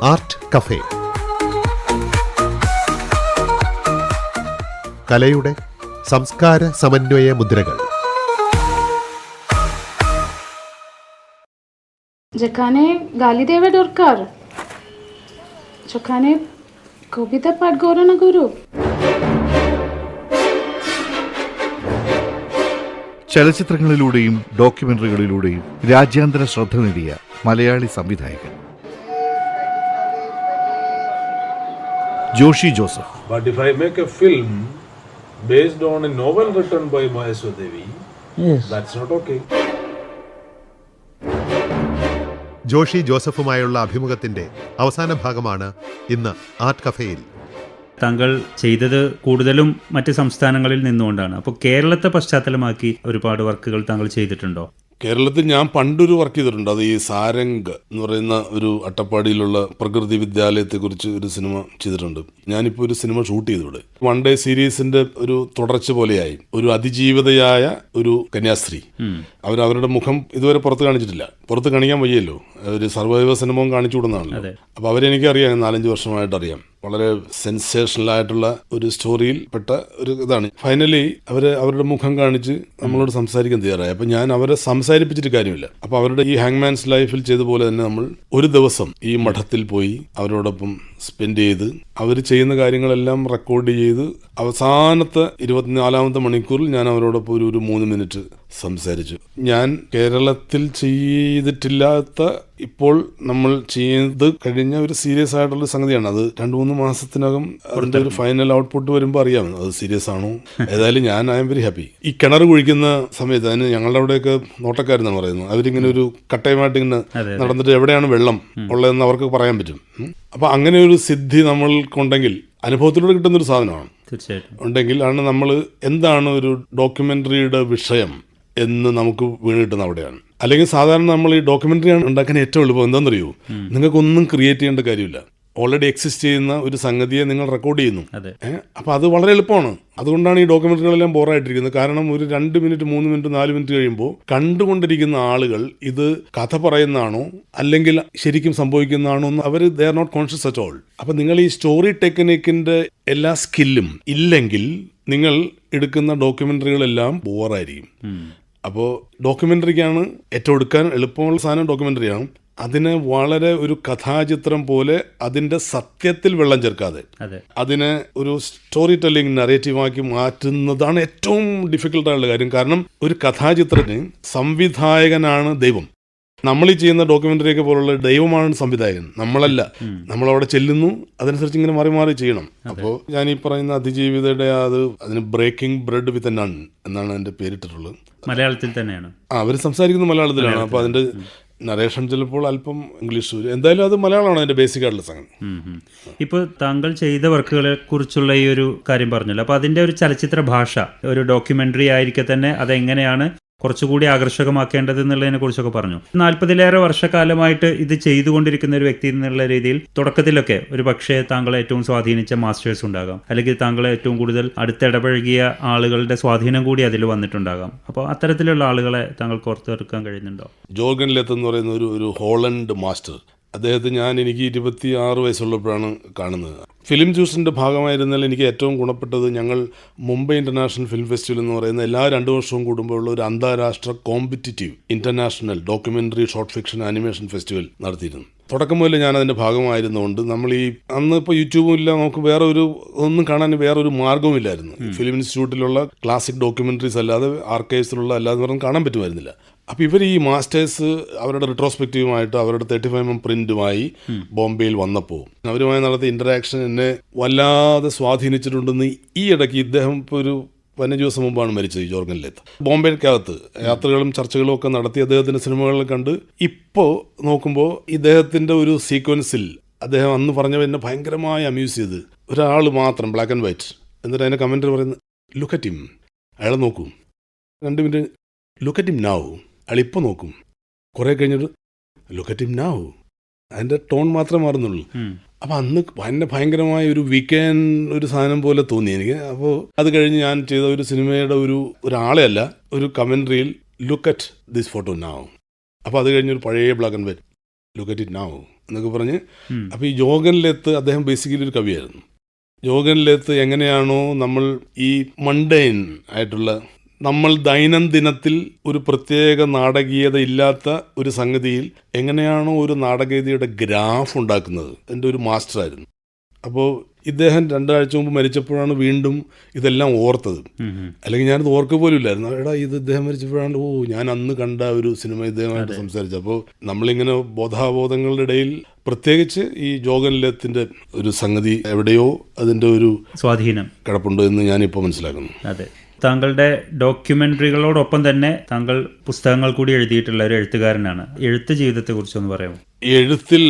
Art cafe. കലയുടെ സംസ്കാര സമന്വയ മുദ്രകൾ. যেখানে গালি দেবে দরকার, সেখানে কবিতা পাঠ করো না গুরু. ചലച്ചിത്രങ്ങളിലൂടെയും ഡോക്യുമെന്ററികളിലൂടെയും രാജ്യാന്തര ശ്രദ്ധ നേടിയ മലയാളി സംവിധായകൻ Joshy Joseph. But if I make a film based on a novel written by Maheshwari, yes, that's not okay. Joshi ജോസഫുമായുള്ള അഭിമുഖത്തിന്റെ അവസാന ഭാഗമാണ് ഇന്ന് ആർട്ട് കഫേയിൽ. താങ്കൾ ചെയ്തത് കൂടുതലും മറ്റ് സംസ്ഥാനങ്ങളിൽ നിന്നുകൊണ്ടാണ്. അപ്പോൾ കേരളത്തെ പശ്ചാത്തലമാക്കി ഒരുപാട് വർക്കുകൾ താങ്കൾ ചെയ്തിട്ടുണ്ടോ? കേരളത്തിൽ ഞാൻ പണ്ടൊരു വർക്ക് ചെയ്തിട്ടുണ്ട്. അത് ഈ സാരംഗ് എന്ന് പറയുന്ന ഒരു അട്ടപ്പാടിയിലുള്ള പ്രകൃതി വിദ്യാലയത്തെക്കുറിച്ച് ഒരു സിനിമ ചെയ്തിട്ടുണ്ട്. ഞാനിപ്പോൾ ഒരു സിനിമ ഷൂട്ട് ചെയ്തു ഇവിടെ. വൺ ഡേ സീരീസിന്റെ ഒരു തുടർച്ച പോലെയായി ഒരു അതിജീവിതയായ ഒരു കന്യാസ്ത്രീ. അവരുടെ മുഖം ഇതുവരെ പുറത്ത് കാണിച്ചിട്ടില്ല. പുറത്ത് കാണിക്കാൻ വയ്യല്ലോ, ഒരു സർവൈവർ സിനിമ കാണിച്ചു കൊടുക്കുന്നതാണല്ലോ. അപ്പോൾ അവരെനിക്ക് അറിയാം, 4-5 വർഷമായിട്ട് അറിയാം. വളരെ സെൻസേഷണൽ ആയിട്ടുള്ള ഒരു സ്റ്റോറിയിൽ പെട്ട ഒരു ഇതാണ്. ഫൈനലി അവരുടെ മുഖം കാണിച്ച് നമ്മളോട് സംസാരിക്കാൻ തയ്യാറായി. അപ്പം ഞാൻ അവരെ സംസാരിപ്പിച്ചിട്ട് കാര്യമില്ല. അപ്പോൾ അവരുടെ ഈ ഹാങ്മാൻസ് ലൈഫിൽ ചെയ്ത പോലെ തന്നെ നമ്മൾ ഒരു ദിവസം ഈ മഠത്തിൽ പോയി അവരോടൊപ്പം സ്പെൻഡ് ചെയ്ത് അവർ ചെയ്യുന്ന കാര്യങ്ങളെല്ലാം റെക്കോർഡ് ചെയ്ത് അവസാനത്തെ 24ാമത്തെ മണിക്കൂറിൽ ഞാൻ അവരോടൊപ്പം ഒരു 3 മിനിറ്റ് സംസാരിച്ചു. ഞാൻ കേരളത്തിൽ ചെയ്തിട്ടില്ലാത്ത, ഇപ്പോൾ നമ്മൾ ചെയ്ത് കഴിഞ്ഞ ഒരു സീരിയസ് ആയിട്ടുള്ള സംഗതിയാണ്. അത് 2-3 മാസത്തിനകം അതിന്റെ ഒരു ഫൈനൽ ഔട്ട്പുട്ട് വരുമ്പോൾ അറിയാം അത് സീരിയസ് ആണോ. ഏതായാലും ഞാൻ ഐ എം വെരി ഹാപ്പി. ഈ കിണർ കുഴിക്കുന്ന സമയത്ത് അതിന് ഞങ്ങളുടെ അവിടെയൊക്കെ നോട്ടക്കാരെന്നാണ് പറയുന്നത്. അവരിങ്ങനെ ഒരു കട്ടയുമായിട്ട് ഇങ്ങനെ നടന്നിട്ട് എവിടെയാണ് വെള്ളം ഉള്ളതെന്ന് അവർക്ക് പറയാൻ പറ്റും. അപ്പൊ അങ്ങനെ ഒരു സിദ്ധി നമ്മൾക്കുണ്ടെങ്കിൽ, അനുഭവത്തിലൂടെ കിട്ടുന്നൊരു സാധനമാണ് ഉണ്ടെങ്കിൽ ആണ് നമ്മൾ എന്താണ് ഒരു ഡോക്യുമെന്ററിയുടെ വിഷയം എന്ന് നമുക്ക് വീണ് കിട്ടുന്ന അവിടെയാണ്. അല്ലെങ്കിൽ സാധാരണ നമ്മൾ ഈ ഡോക്യുമെന്ററി ഉണ്ടാക്കാൻ ഏറ്റവും എളുപ്പം എന്താണെന്നറിയോ, നിങ്ങൾക്കൊന്നും ക്രിയേറ്റ് ചെയ്യേണ്ട കാര്യമില്ല. ഓൾറെഡി എക്സിസ്റ്റ് ചെയ്യുന്ന ഒരു സംഗതിയെ നിങ്ങൾ റെക്കോർഡ് ചെയ്യുന്നു. അപ്പോൾ അത് വളരെ എളുപ്പമാണ്. അതുകൊണ്ടാണ് ഈ ഡോക്യുമെന്ററികളെല്ലാം ബോറായിട്ടിരിക്കുന്നത്. കാരണം ഒരു 2 മിനിറ്റ് 3 മിനിറ്റ് 4 മിനിറ്റ് കഴിയുമ്പോൾ കണ്ടുകൊണ്ടിരിക്കുന്ന ആളുകൾ ഇത് കഥ പറയുന്നതാണോ അല്ലെങ്കിൽ ശരിക്കും സംഭവിക്കുന്നതാണോ എന്ന് അവർ they are not conscious at all. അപ്പം നിങ്ങൾ ഈ സ്റ്റോറി ടെക്നിക്കിന്റെ എല്ലാ സ്കില്ലും ഇല്ലെങ്കിൽ നിങ്ങൾ എടുക്കുന്ന ഡോക്യുമെന്ററികളെല്ലാം ബോറായിരിക്കും. അപ്പോൾ ഡോക്യുമെന്ററിക്കാണ് ഏറ്റവും എടുക്കാൻ എളുപ്പമുള്ള സാധനം ഡോക്യുമെന്ററിയാണ്. അതിനെ വളരെ ഒരു കഥാചിത്രം പോലെ അതിന്റെ സത്യത്തിൽ വെള്ളം ചേർക്കാതെ അതിനെ ഒരു സ്റ്റോറി ടെല്ലിംഗ് നറേറ്റീവാക്കി മാറ്റുന്നതാണ് ഏറ്റവും ഡിഫിക്കൽട്ടായുള്ള കാര്യം. കാരണം ഒരു കഥാചിത്രത്തിന് സംവിധായകനാണ് ദൈവം. നമ്മൾ ഈ ചെയ്യുന്ന ഡോക്യുമെന്ററിയൊക്കെ പോലുള്ള ദൈവമാണ് സംവിധായകൻ, നമ്മളല്ല. നമ്മളവിടെ ചെല്ലുന്നു, അതനുസരിച്ച് ഇങ്ങനെ മാറി മാറി ചെയ്യണം. അപ്പോൾ ഞാൻ ഈ പറയുന്ന അതിജീവിതയുടെ അതിന് breaking bread with a nun എന്നാണ് അതിന്റെ പേരിട്ടിട്ടുള്ളത്. മലയാളത്തിൽ തന്നെയാണ് അവർ സംസാരിക്കുന്നത്, മലയാളത്തിലാണ്. അപ്പോൾ അതിന്റെ നറേഷൻ ചിലപ്പോൾ അല്പം ഇംഗ്ലീഷ്, എന്തായാലും അത് മലയാളമാണ് അതിന്റെ ബേസിക് ആയിട്ടുള്ള സംഗതി. ഇപ്പോൾ താങ്കൾ ചെയ്ത വർക്കുകളെ കുറിച്ചുള്ള ഈ ഒരു കാര്യം പറഞ്ഞല്ലോ. അപ്പോൾ അതിന്റെ ഒരു ചലച്ചിത്ര ഭാഷ, ഒരു ഡോക്യുമെന്ററി ആയിരിക്കെ തന്നെ അതെങ്ങനെയാണ് കുറച്ചുകൂടി ആകർഷകമാക്കേണ്ടത് എന്നുള്ളതിനെ കുറിച്ചൊക്കെ പറഞ്ഞു. 40-ലേറെ വർഷക്കാലമായിട്ട് ഇത് ചെയ്തുകൊണ്ടിരിക്കുന്ന ഒരു വ്യക്തി എന്നുള്ള രീതിയിൽ തുടക്കത്തിലൊക്കെ ഒരു പക്ഷേ താങ്കളെ ഏറ്റവും സ്വാധീനിച്ച മാസ്റ്റേഴ്സ് ഉണ്ടാകാം, അല്ലെങ്കിൽ താങ്കളെ ഏറ്റവും കൂടുതൽ അടുത്തിടപഴകിയ ആളുകളുടെ സ്വാധീനം കൂടി അതിൽ വന്നിട്ടുണ്ടാകാം. അപ്പോൾ അത്തരത്തിലുള്ള ആളുകളെ താങ്കൾക്ക് ഓർത്തെടുക്കാൻ കഴിയുന്നുണ്ടോ? ജോർഗൻ ലെത്ത് എന്ന് പറയുന്ന ഒരു ഹോളണ്ട് മാസ്റ്റർ, അദ്ദേഹത്തെ എനിക്ക് 26 വയസ്സുള്ളപ്പോഴാണ് കാണുന്നത്. ഫിലിം ജ്യൂസിൻ്റെ ഭാഗമായിരുന്നാൽ എനിക്ക് ഏറ്റവും ഗുണപ്പെട്ടത്, ഞങ്ങൾ മുംബൈ ഇൻ്റർനാഷണൽ ഫിലിം ഫെസ്റ്റിവൽ എന്ന് പറയുന്ന എല്ലാ 2 വർഷവും കൂടുമ്പോഴുള്ള ഒരു അന്താരാഷ്ട്ര competitive international documentary short fiction animation festival നടത്തിയിരുന്നു. തുടക്കം മുതൽ ഞാൻ അതിൻ്റെ ഭാഗമായിരുന്നുകൊണ്ട് നമ്മൾ ഈ അന്ന് ഇപ്പോൾ യൂട്യൂബും ഇല്ല, നമുക്ക് ഒന്നും കാണാൻ വേറൊരു മാർഗ്ഗവും ഇല്ലായിരുന്നു. ഫിലിം ഇൻസ്റ്റിറ്റ്യൂട്ടിലുള്ള ക്ലാസിക് ഡോക്യുമെൻ്ററീസ് അല്ലാതെ ആർക്കൈവ്സിലുള്ള അല്ലാതെ പറഞ്ഞ് കാണാൻ പറ്റുമായിരുന്നില്ല. അപ്പോൾ ഇവർ ഈ മാസ്റ്റേഴ്സ് അവരുടെ റിട്രോസ്പെക്റ്റീവുമായിട്ട് അവരുടെ 35mm പ്രിന്റുമായി ബോംബെയിൽ വന്നപ്പോൾ അവരുമായി നടത്തിയ ഇൻ്ററാക്ഷൻ എന്നെ വല്ലാതെ സ്വാധീനിച്ചിട്ടുണ്ടെന്ന് ഈ ഇടയ്ക്ക്, ഇദ്ദേഹം ഇപ്പോൾ ഒരു 15 ദിവസം മുമ്പാണ് മരിച്ചത്, ജോർഗൻ ലെത്ത്. ബോംബെക്കകത്ത് യാത്രകളും ചർച്ചകളും ഒക്കെ നടത്തി അദ്ദേഹത്തിൻ്റെ സിനിമകൾ കണ്ട് ഇപ്പോൾ നോക്കുമ്പോൾ ഇദ്ദേഹത്തിൻ്റെ ഒരു സീക്വൻസിൽ അദ്ദേഹം അന്ന് പറഞ്ഞവ എന്നെ ഭയങ്കരമായി അമ്യൂസ് ചെയ്ത്, ഒരാൾ മാത്രം ബ്ലാക്ക് ആൻഡ് വൈറ്റ്, എന്നിട്ട് അതിൻ്റെ കമൻറ്റ് പറയുന്നത് ലുക്ക് അറ്റ് ഹിം, അയാളെ നോക്കൂ, 2 minute look at him now, അയാളിപ്പോൾ നോക്കും, കുറേ കഴിഞ്ഞിട്ട് ലുക്ക് അറ്റ് ഹിം നൗ, അതിൻ്റെ ടോൺ മാത്രമേ മാറുന്നുള്ളൂ. അപ്പം അന്ന് എന്നെ ഭയങ്കരമായ ഒരു വീക്കെൻഡ് ഒരു സാധനം പോലെ തോന്നി എനിക്ക്. അപ്പോൾ അത് കഴിഞ്ഞ് ഞാൻ ചെയ്ത ഒരു സിനിമയുടെ ഒരാളെ അല്ല, ഒരു കമൻട്രിയിൽ look at this photo now. അപ്പോൾ അത് കഴിഞ്ഞൊരു പഴയ black and white, look at it now, എന്നൊക്കെ പറഞ്ഞ്. അപ്പോൾ ഈ ജോഗനിലെത്ത് അദ്ദേഹം ബേസിക്കലി ഒരു കവിയായിരുന്നു. ജോഗനിലെത്ത് എങ്ങനെയാണോ നമ്മൾ ഈ മണ്ടൈൻ ആയിട്ടുള്ള നമ്മൾ ദൈനംദിനത്തിൽ ഒരു പ്രത്യേക നാടകീയത ഇല്ലാത്ത ഒരു സംഗതിയിൽ എങ്ങനെയാണോ ഒരു നാടകീയതയുടെ ഗ്രാഫ് ഉണ്ടാക്കുന്നത്, എൻ്റെ ഒരു മാസ്റ്ററായിരുന്നു. അപ്പോൾ ഇദ്ദേഹം 2 ആഴ്ച മുമ്പ് മരിച്ചപ്പോഴാണ് വീണ്ടും ഇതെല്ലാം ഓർത്തത്. അല്ലെങ്കിൽ ഞാനത് ഓർക്കുക പോലും ഇല്ലായിരുന്നു. എടാ ഇത് ഇദ്ദേഹം മരിച്ചപ്പോഴാണ് ഞാൻ അന്ന് കണ്ട ഒരു സിനിമ ഇദ്ദേഹമായിട്ട് സംസാരിച്ചു. അപ്പോൾ നമ്മളിങ്ങനെ ബോധാബോധങ്ങളുടെ ഇടയിൽ പ്രത്യേകിച്ച് ഈ ജോഗനിലത്തിൻ്റെ ഒരു സംഗതി എവിടെയോ അതിൻ്റെ ഒരു സ്വാധീനം കിടപ്പുണ്ട് എന്ന് ഞാനിപ്പോൾ മനസ്സിലാക്കുന്നു. അതെ, താങ്കളുടെ ഡോക്യുമെന്ററികളോടൊപ്പം തന്നെ താങ്കൾ പുസ്തകങ്ങൾ കൂടി എഴുതിയിട്ടുള്ള ഒരു എഴുത്തുകാരനാണ്. എഴുത്ത് ജീവിതത്തെ കുറിച്ചൊന്ന് പറയാമോ? എഴുത്തിൽ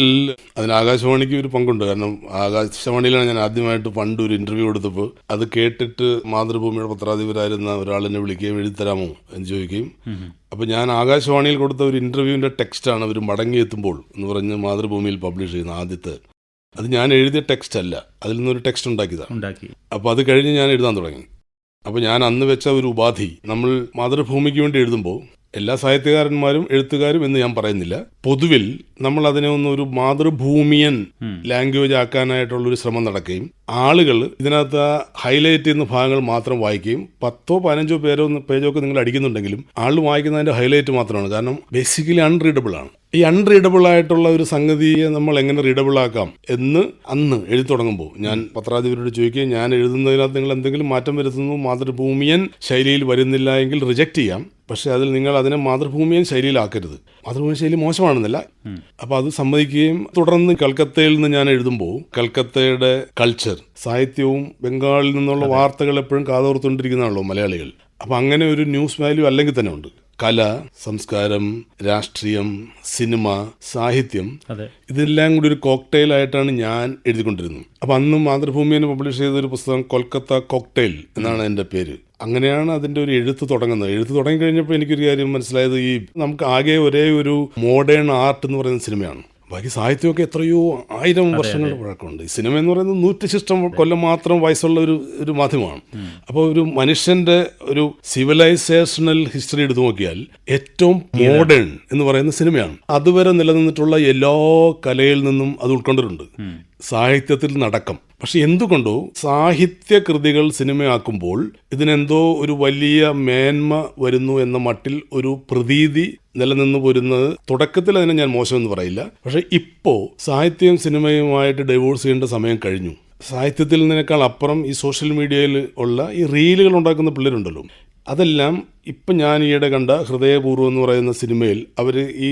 അതിന് ആകാശവാണിക്ക് ഒരു പങ്കുണ്ട്. കാരണം ആകാശവാണിയിലാണ് ഞാൻ ആദ്യമായിട്ട് പണ്ട് ഒരു ഇന്റർവ്യൂ കൊടുത്തപ്പോൾ അത് കേട്ടിട്ട് മാതൃഭൂമിയുടെ പത്രാധിപരായിരുന്ന ഒരാളെന്നെ വിളിക്കുകയും എഴുതിത്തരാമോ എന്ന് ചോദിക്കുകയും, അപ്പോൾ ഞാൻ ആകാശവാണിയിൽ കൊടുത്ത ഒരു ഇന്റർവ്യൂവിൻ്റെ ടെക്സ്റ്റാണ് അവർ മടങ്ങിയെത്തുമ്പോൾ എന്ന് പറഞ്ഞ് മാതൃഭൂമിയിൽ പബ്ലിഷ് ചെയ്യുന്ന ആദ്യത്തെ. അത് ഞാൻ എഴുതിയ ടെക്സ്റ്റ് അല്ല, അതിൽ നിന്നൊരു ടെക്സ്റ്റ് ഉണ്ടാക്കി. അപ്പോൾ അത് കഴിഞ്ഞ് ഞാൻ എഴുതാൻ തുടങ്ങി. അപ്പോൾ ഞാൻ അന്ന് വെച്ച ഒരു ഉപാധി, നമ്മൾ മാതൃഭൂമിക്ക് വേണ്ടി എഴുതുമ്പോൾ എല്ലാ സാഹിത്യകാരന്മാരും എഴുത്തുകാരും എന്ന് ഞാൻ പറയുന്നില്ല, പൊതുവിൽ നമ്മൾ അതിനെ ഒരു മാതൃഭൂമിയൻ ലാംഗ്വേജ് ആക്കാനായിട്ടുള്ളൊരു ശ്രമം നടക്കുകയും ആളുകൾ ഇതിനകത്ത് ഹൈലൈറ്റ് ചെയ്യുന്ന ഭാഗങ്ങൾ മാത്രം വായിക്കുകയും 10-15 പേജൊക്കെ നിങ്ങൾ അടിക്കുന്നുണ്ടെങ്കിലും ആൾ വായിക്കുന്നതിൻ്റെ ഹൈലൈറ്റ് മാത്രമാണ്. കാരണം ബേസിക്കലി അൺറീഡബിൾ ആണ്. ഈ അൺറീഡബിൾ ആയിട്ടുള്ള ഒരു സംഗതിയെ നമ്മൾ എങ്ങനെ റീഡബിൾ ആക്കാം എന്ന് അന്ന് എഴുതി തുടങ്ങുമ്പോൾ ഞാൻ പത്രാധിപരോട് ചോദിക്കുകയും, ഞാൻ എഴുതുന്നതിനകത്ത് നിങ്ങൾ എന്തെങ്കിലും മാറ്റം വരുത്തുന്നു, മാതൃഭൂമിയൻ ശൈലിയിൽ വരുന്നില്ല എങ്കിൽ റിജക്റ്റ് ചെയ്യാം, പക്ഷെ അതിൽ നിങ്ങൾ അതിനെ മാതൃഭൂമിയൻ ശൈലിയിലാക്കരുത്. മാതൃഭൂമിയൻ ശൈലി മോശമാണെന്നല്ല. അപ്പോൾ അത് സമ്മതിക്കുകയും തുടർന്ന് കൽക്കത്തയിൽ നിന്ന് ഞാൻ എഴുതുമ്പോൾ കൽക്കത്തയുടെ കൾച്ചർ, സാഹിത്യവും ബംഗാളിൽ നിന്നുള്ള വാർത്തകൾ എപ്പോഴും കാതോർത്തുകൊണ്ടിരിക്കുന്നതാണല്ലോ മലയാളികൾ. അപ്പോൾ അങ്ങനെ ഒരു ന്യൂസ് വാല്യൂ അല്ലെങ്കിൽ തന്നെ ഉണ്ട്. കല, സംസ്കാരം, രാഷ്ട്രീയം, സിനിമ, സാഹിത്യം, ഇതെല്ലാം കൂടി ഒരു കോക്ടെയിൽ ആയിട്ടാണ് ഞാൻ എഴുതിക്കൊണ്ടിരുന്നത്. അപ്പം അന്ന് മാതൃഭൂമിയെ പബ്ലിഷ് ചെയ്തൊരു പുസ്തകം കൊൽക്കത്ത കോക്ടെയിൽ എന്നാണ് എൻ്റെ പേര്. അങ്ങനെയാണ് അതിൻ്റെ ഒരു എഴുത്ത് തുടങ്ങുന്നത്. എഴുത്ത് തുടങ്ങിക്കഴിഞ്ഞപ്പോൾ എനിക്കൊരു കാര്യം മനസ്സിലായത്, ഈ നമുക്ക് ആകെ ഒരേ ഒരു മോഡേൺ ആർട്ട് എന്ന് പറയുന്ന സിനിമയാണ്. ബാക്കി സാഹിത്യമൊക്കെ എത്രയോ 1000 വർഷങ്ങളുടെ പഴക്കമുണ്ട്. ഈ സിനിമ എന്ന് പറയുന്നത് 100 കൊല്ലം മാത്രം വയസ്സുള്ള ഒരു മാധ്യമമാണ്. അപ്പോൾ ഒരു മനുഷ്യന്റെ ഒരു സിവിലൈസേഷണൽ ഹിസ്റ്ററി എടുത്തു നോക്കിയാൽ ഏറ്റവും മോഡേൺ എന്ന് പറയുന്ന സിനിമയാണ്. അതുവരെ നിലനിന്നിട്ടുള്ള എല്ലാ കലയിൽ നിന്നും അത് ഉൾക്കൊണ്ടിട്ടുണ്ട്, സാഹിത്യത്തിൽ നടക്കം. പക്ഷെ എന്തുകൊണ്ടോ സാഹിത്യകൃതികൾ സിനിമയാക്കുമ്പോൾ ഇതിനെന്തോ ഒരു വലിയ മേന്മ വരുന്നു എന്ന മട്ടിൽ ഒരു പ്രതീതി നിലനിന്ന് പോരുന്നത്. തുടക്കത്തിൽ അതിനെ ഞാൻ മോശമെന്ന് പറയില്ല, പക്ഷെ ഇപ്പോൾ സാഹിത്യവും സിനിമയുമായിട്ട് ഡൈവോഴ്സ് ചെയ്യേണ്ട സമയം കഴിഞ്ഞു. സാഹിത്യത്തിൽ നിന്നേക്കാൾ അപ്പുറം ഈ സോഷ്യൽ മീഡിയയിൽ ഉള്ള ഈ റീലുകൾ ഉണ്ടാക്കുന്ന പിള്ളേരുണ്ടല്ലോ, അതെല്ലാം ഇപ്പം ഞാൻ ഈയിടെ കണ്ട ഹൃദയപൂർവ്വം എന്ന് പറയുന്ന സിനിമയിൽ അവർ ഈ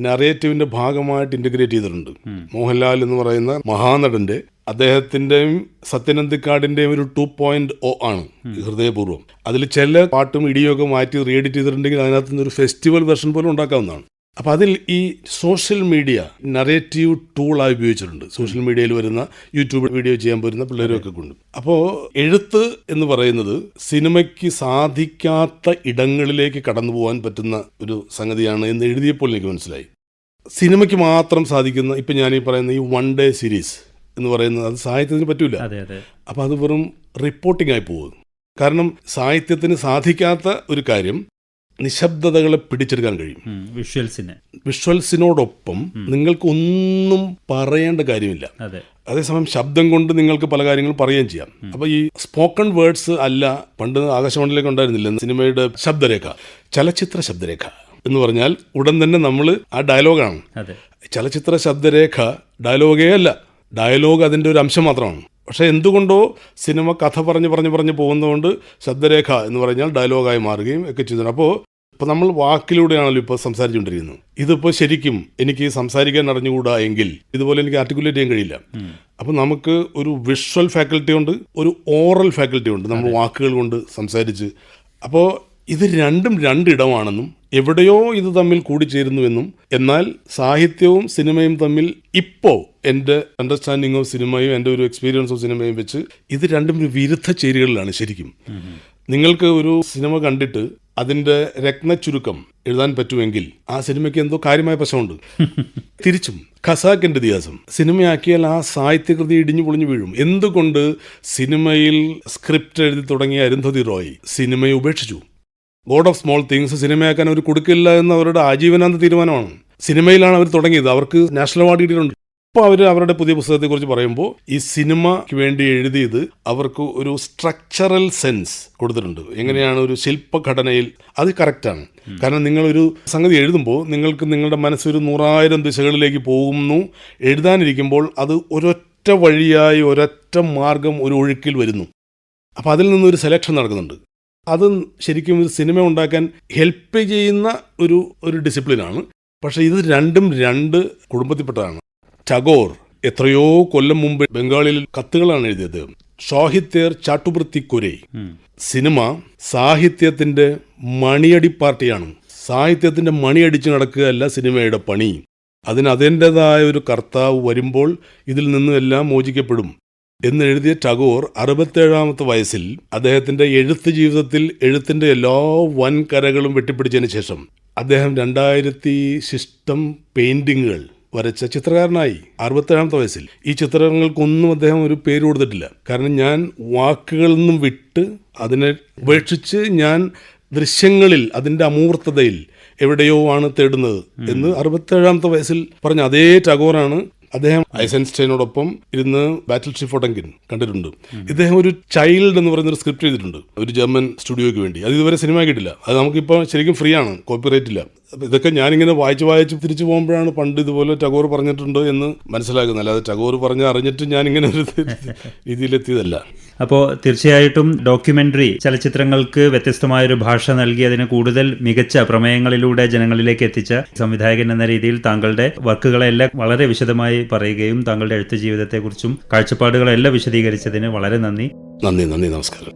നറേറ്റീവിൻ്റെ ഭാഗമായിട്ട് ഇൻ്റഗ്രേറ്റ് ചെയ്തിട്ടുണ്ട്. മോഹൻലാൽ എന്ന് പറയുന്ന മഹാനടൻ്റെ, അദ്ദേഹത്തിൻ്റെയും സത്യനന്ദിക്കാടിൻ്റെയും ഒരു 2.0 ആണ് ഹൃദയപൂർവ്വം. അതിൽ ചില പാട്ടും ഇടിയൊക്കെ മാറ്റി റീഎഡിറ്റ് ചെയ്തിട്ടുണ്ടെങ്കിൽ അതിനകത്ത് നിന്ന് ഒരു ഫെസ്റ്റിവൽ വെർഷൻ പോലും ഉണ്ടാക്കാവുന്നതാണ്. അപ്പോൾ അതിൽ ഈ സോഷ്യൽ മീഡിയ നറേറ്റീവ് ടൂളായി ഉപയോഗിച്ചിട്ടുണ്ട്. സോഷ്യൽ മീഡിയയിൽ വരുന്ന യൂട്യൂബ് വീഡിയോ ചെയ്യാൻ പറ്റുന്ന പിള്ളേരൊക്കെ കൊണ്ട്. അപ്പോൾ എഴുത്ത് എന്ന് പറയുന്നത് സിനിമയ്ക്ക് സാധിക്കാത്ത ഇടങ്ങളിലേക്ക് കടന്നു പോകാൻ പറ്റുന്ന ഒരു സംഗതിയാണ് എന്ന് എഴുതിയപ്പോൾ എനിക്ക് മനസ്സിലായി. സിനിമയ്ക്ക് മാത്രം സാധിക്കുന്ന, ഇപ്പം ഞാനീ പറയുന്ന ഈ 1 ഡേ സീരീസ് എന്ന് പറയുന്നത് അത് സാഹിത്യത്തിന് പറ്റൂല. അപ്പോൾ അത് വെറും റിപ്പോർട്ടിംഗ് ആയി പോകും. കാരണം സാഹിത്യത്തിന് സാധിക്കാത്ത ഒരു കാര്യം നിശബ്ദതകളെ പിടിച്ചെടുക്കാൻ കഴിയും. വിഷ്വൽസിനോടൊപ്പം നിങ്ങൾക്ക് ഒന്നും പറയേണ്ട കാര്യമില്ല. അതേസമയം ശബ്ദം കൊണ്ട് നിങ്ങൾക്ക് പല കാര്യങ്ങളും പറയുകയും ചെയ്യാം. അപ്പോൾ ഈ സ്പോക്കൺ വേർഡ്സ് അല്ല, പണ്ട് ആകാശവാണിയിലേക്ക് ഉണ്ടായിരുന്നില്ല സിനിമയുടെ ശബ്ദരേഖ, ചലച്ചിത്ര ശബ്ദരേഖ എന്ന് പറഞ്ഞാൽ ഉടൻ തന്നെ നമ്മൾ ആ ഡയലോഗാണ്. ചലച്ചിത്ര ശബ്ദരേഖ ഡയലോഗേ അല്ല, ഡയലോഗ് അതിൻ്റെ ഒരു അംശം മാത്രമാണ്. പക്ഷേ എന്തുകൊണ്ടോ സിനിമ കഥ പറഞ്ഞ് പോകുന്നതുകൊണ്ട് ശബ്ദരേഖ എന്ന് പറഞ്ഞാൽ ഡയലോഗായി മാറുകയും ഒക്കെ ചെയ്തു. അപ്പോൾ ഇപ്പോൾ നമ്മൾ വാക്കിലൂടെയാണല്ലോ ഇപ്പോൾ സംസാരിച്ചുകൊണ്ടിരിക്കുന്നത്. ഇതിപ്പോൾ ശരിക്കും എനിക്ക് സംസാരിക്കാൻ അറിഞ്ഞുകൂടാ എങ്കിൽ ഇതുപോലെ എനിക്ക് ആർട്ടിക്കുലേറ്റ് ചെയ്യാൻ കഴിയില്ല. അപ്പോൾ നമുക്ക് ഒരു വിഷ്വൽ ഫാക്കൽറ്റി ഉണ്ട്, ഒരു ഓറൽ ഫാക്കൽറ്റി ഉണ്ട്, നമ്മൾ വാക്കുകൾ കൊണ്ട് സംസാരിച്ച്. അപ്പോൾ ഇത് രണ്ടും രണ്ടിടമാണെന്നും എവിടെയോ ഇത് തമ്മിൽ കൂടിച്ചേരുന്നുവെന്നും, എന്നാൽ സാഹിത്യവും സിനിമയും തമ്മിൽ ഇപ്പോൾ എൻ്റെ അണ്ടർസ്റ്റാൻഡിങ് ഓഫ് സിനിമയും എൻ്റെ ഒരു എക്സ്പീരിയൻസ് ഓഫ് സിനിമയും വെച്ച് ഇത് രണ്ടും ഒരു വിരുദ്ധ ചേരികളിലാണ് ശരിക്കും. നിങ്ങൾക്ക് ഒരു സിനിമ കണ്ടിട്ട് അതിൻ്റെ രത്നച്ചുരുക്കം എഴുതാൻ പറ്റുമെങ്കിൽ ആ സിനിമയ്ക്ക് എന്തോ കാര്യമായ പ്രശ്നമുണ്ട്. തിരിച്ചും ഖസാക്കിൻ്റെ ഇതിഹാസം സിനിമയാക്കിയാൽ ആ സാഹിത്യകൃതി ഇടിഞ്ഞു പൊളിഞ്ഞു വീഴും. എന്തുകൊണ്ട് സിനിമയിൽ സ്ക്രിപ്റ്റ് എഴുതി തുടങ്ങിയ അരുന്ധതി റോയ് സിനിമയെ ഉപേക്ഷിച്ചു? ഗോഡ് ഓഫ് സ്മോൾ തിങ്സ് സിനിമയാക്കാൻ അവർ കൊടുക്കില്ല എന്ന് അവരുടെ ആജീവനാന്ത തീരുമാനമാണ്. സിനിമയിലാണ് അവർ തുടങ്ങിയത്, അവർക്ക് നാഷണൽ അവാർഡ് കിട്ടിയിട്ടുണ്ട്. ഇപ്പോൾ അവർ അവരുടെ പുതിയ പുസ്തകത്തെക്കുറിച്ച് പറയുമ്പോൾ ഈ സിനിമയ്ക്ക് വേണ്ടി എഴുതിയത് അവർക്ക് ഒരു സ്ട്രക്ചറൽ സെൻസ് കൊടുത്തിട്ടുണ്ട്. എങ്ങനെയാണ് ഒരു ശില്പഘടനയിൽ, അത് കറക്റ്റാണ്. കാരണം നിങ്ങളൊരു സംഗതി എഴുതുമ്പോൾ നിങ്ങൾക്ക് നിങ്ങളുടെ മനസ്സൊരു 100,000 ദിശകളിലേക്ക് പോകുന്നു. എഴുതാനിരിക്കുമ്പോൾ അത് ഒരൊറ്റ വഴിയായി ഒരൊറ്റ മാർഗം ഒരു ഒഴുക്കിൽ വരുന്നു. അപ്പോൾ അതിൽ നിന്നൊരു സെലക്ഷൻ നടക്കുന്നുണ്ട്. അത് ശരിക്കും ഒരു സിനിമ ഉണ്ടാക്കാൻ ഹെൽപ്പ് ചെയ്യുന്ന ഒരു ഡിസിപ്ലിനാണ്. പക്ഷേ ഇത് രണ്ടും രണ്ട് കുടുംബത്തിൽപ്പെട്ടതാണ്. ടാഗോർ എത്രയോ കൊല്ലം മുമ്പ് ബംഗാളിൽ കത്തുകളാണ് എഴുതിയത്. സാഹിത്യർ ചാട്ടുവൃത്തി കൊരേ. സിനിമ സാഹിത്യത്തിന്റെ മണിയടി പാർട്ടിയാണ്. സാഹിത്യത്തിന്റെ മണിയടിച്ച് നടക്കുകയല്ല സിനിമയുടെ പണി. അതിന് അതിൻ്റെതായ ഒരു കർത്താവ് വരുമ്പോൾ ഇതിൽ നിന്നും എല്ലാം മോചിക്കപ്പെടും എന്നെഴുതിയ ടാഗോർ 67-ാമത്തെ വയസ്സിൽ അദ്ദേഹത്തിന്റെ എഴുത്ത് ജീവിതത്തിൽ എഴുത്തിന്റെ എല്ലാ വൻകരകളും വെട്ടിപ്പിടിച്ചതിന് ശേഷം അദ്ദേഹം 2000 ശിഷ്ടം പെയിന്റിങ്ങുകൾ വരച്ച ചിത്രകാരനായി 67-ാമത്തെ വയസ്സിൽ. ഈ ചിത്രങ്ങൾക്കൊന്നും അദ്ദേഹം ഒരു പേര് കൊടുത്തിട്ടില്ല. കാരണം ഞാൻ വാക്കുകളിൽ നിന്നും വിട്ട് അതിനെ ഉപേക്ഷിച്ച് ഞാൻ ദൃശ്യങ്ങളിൽ അതിൻ്റെ അമൂർത്തതയിൽ എവിടെയോ ആണ് തേടുന്നത് എന്ന് 67-ാമത്തെ വയസ്സിൽ പറഞ്ഞ അതേ ടാഗോറാണ്. അദ്ദേഹം ഐസൻസ്റ്റൈനോടൊപ്പം ഇരുന്ന് ബാറ്റിൽ ഷിപ്പ് പൊട്ടങ്കിൻ കണ്ടിട്ടുണ്ട്. ഇദ്ദേഹം ഒരു ചൈൽഡ് എന്ന് പറയുന്നൊരു സ്ക്രിപ്റ്റ് ചെയ്തിട്ടുണ്ട് ഒരു ജർമ്മൻ സ്റ്റുഡിയോയ്ക്ക് വേണ്ടി. അത് ഇതുവരെ സിനിമ കിട്ടില്ല. അത് നമുക്കിപ്പോൾ ശരിക്കും ഫ്രീ ആണ്, കോപ്പിറൈറ്റ് ഇല്ല. ഇതൊക്കെ ഞാനിങ്ങനെ വായിച്ച് തിരിച്ചു പോകുമ്പോഴാണ് പണ്ട് ഇതുപോലെ ടാഗോർ പറഞ്ഞിട്ടുണ്ട് എന്ന് മനസ്സിലാക്കുന്നത്. അല്ലാതെ ടാഗോർ പറഞ്ഞ് അറിഞ്ഞിട്ട് ഞാനിങ്ങനെ ഒരു രീതിയിലെത്തിയതല്ല. അപ്പോൾ തീർച്ചയായിട്ടും ഡോക്യുമെൻ്ററി ചലച്ചിത്രങ്ങൾക്ക് വ്യത്യസ്തമായൊരു ഭാഷ നൽകി അതിനെ കൂടുതൽ മികച്ച പ്രമേയങ്ങളിലൂടെ ജനങ്ങളിലേക്ക് എത്തിച്ച സംവിധായകൻ എന്ന രീതിയിൽ താങ്കളുടെ വർക്കുകളെല്ലാം വളരെ വിശദമായി പറയുകയും താങ്കളുടെ എഴുത്ത് ജീവിതത്തെക്കുറിച്ചും കാഴ്ചപ്പാടുകളെല്ലാം വിശദീകരിച്ചതിന് വളരെ നന്ദി. നമസ്കാരം.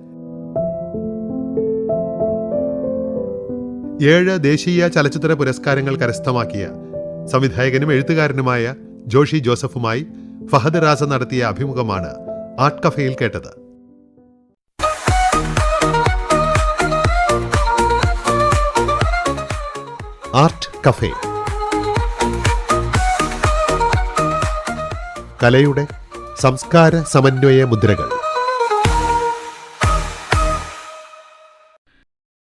7 ദേശീയ ചലച്ചിത്ര പുരസ്കാരങ്ങൾ കരസ്ഥമാക്കിയ സംവിധായകനും എഴുത്തുകാരനുമായ ജോഷി ജോസഫുമായി ഫഹദ് റാസ നടത്തിയ അഭിമുഖമാണ് ആർട്ട് കഫേയിൽ കേട്ടത്. ആർട്ട് കഫേ, കലയുടെ സംസ്കാര സമന്വയ മുദ്രകൾ.